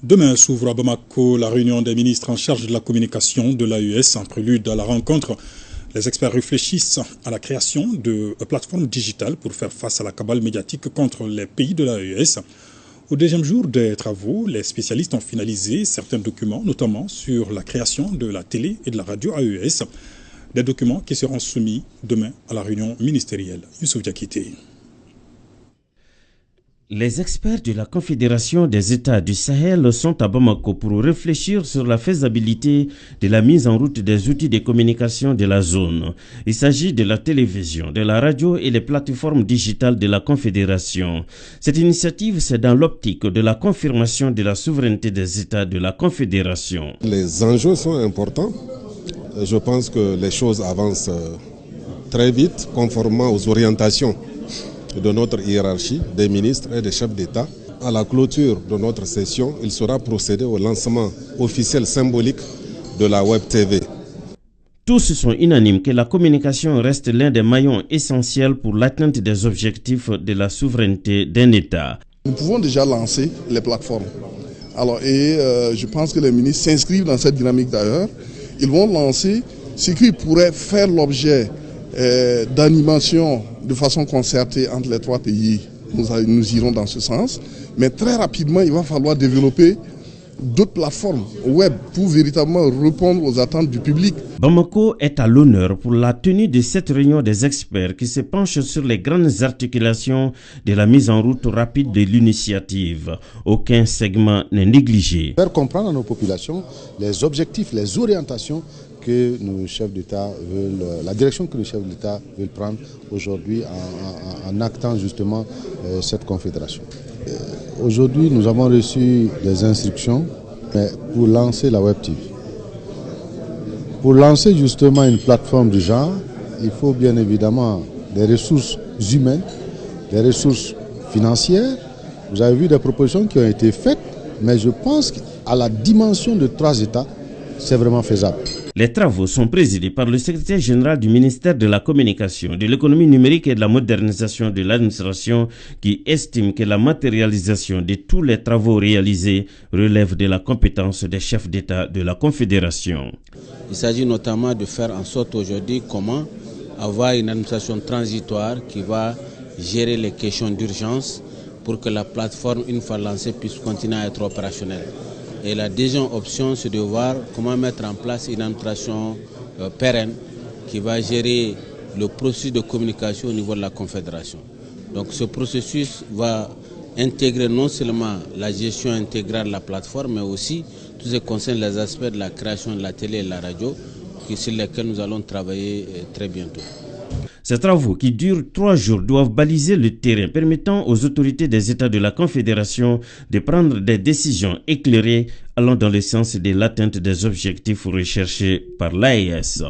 Demain s'ouvre à Bamako la réunion des ministres en charge de la communication de l'AES. En prélude à la rencontre, les experts réfléchissent à la création de plateformes digitales pour faire face à la cabale médiatique contre les pays de l'AES. Au deuxième jour des travaux, les spécialistes ont finalisé certains documents, notamment sur la création de la télé et de la radio AES. Des documents qui seront soumis demain à la réunion ministérielle. Youssouf Diakité. Les experts de la Confédération des États du Sahel sont à Bamako pour réfléchir sur la faisabilité de la mise en route des outils de communication de la zone. Il s'agit de la télévision, de la radio et les plateformes digitales de la Confédération. Cette initiative, c'est dans l'optique de la confirmation de la souveraineté des États de la Confédération. Les enjeux sont importants. Je pense que les choses avancent très vite, conformément aux orientations de notre hiérarchie, des ministres et des chefs d'État. À la clôture de notre session, il sera procédé au lancement officiel symbolique de la Web TV. Tous sont unanimes que la communication reste l'un des maillons essentiels pour l'atteinte des objectifs de la souveraineté d'un État. Nous pouvons déjà lancer les plateformes. Je pense que les ministres s'inscrivent dans cette dynamique d'ailleurs. Ils vont lancer ce qui pourrait faire l'objet d'animation de façon concertée entre les trois pays. Nous irons dans ce sens. Mais très rapidement, il va falloir développer d'autres plateformes web pour véritablement répondre aux attentes du public. Bamako est à l'honneur pour la tenue de cette réunion des experts qui se penchent sur les grandes articulations de la mise en route rapide de l'initiative. Aucun segment n'est négligé. Faire comprendre à nos populations les objectifs, les orientations que nos chefs d'État veulent, la direction que les chefs d'État veulent prendre aujourd'hui en actant justement cette confédération. Aujourd'hui, nous avons reçu des instructions pour lancer la Web TV. Pour lancer justement une plateforme du genre, il faut bien évidemment des ressources humaines, des ressources financières. Vous avez vu des propositions qui ont été faites, mais je pense qu'à la dimension de 3 États, c'est vraiment faisable. Les travaux sont présidés par le secrétaire général du ministère de la Communication, de l'économie numérique et de la modernisation de l'administration qui estime que la matérialisation de tous les travaux réalisés relève de la compétence des chefs d'État de la Confédération. Il s'agit notamment de faire en sorte aujourd'hui comment avoir une administration transitoire qui va gérer les questions d'urgence pour que la plateforme, une fois lancée, puisse continuer à être opérationnelle. Et la deuxième option, c'est de voir comment mettre en place une administration pérenne qui va gérer le processus de communication au niveau de la Confédération. Donc ce processus va intégrer non seulement la gestion intégrale de la plateforme, mais aussi tout ce qui concerne les aspects de la création de la télé et de la radio, sur lesquels nous allons travailler très bientôt. Ces travaux qui durent 3 jours doivent baliser le terrain permettant aux autorités des États de la Confédération de prendre des décisions éclairées allant dans le sens de l'atteinte des objectifs recherchés par l'AES.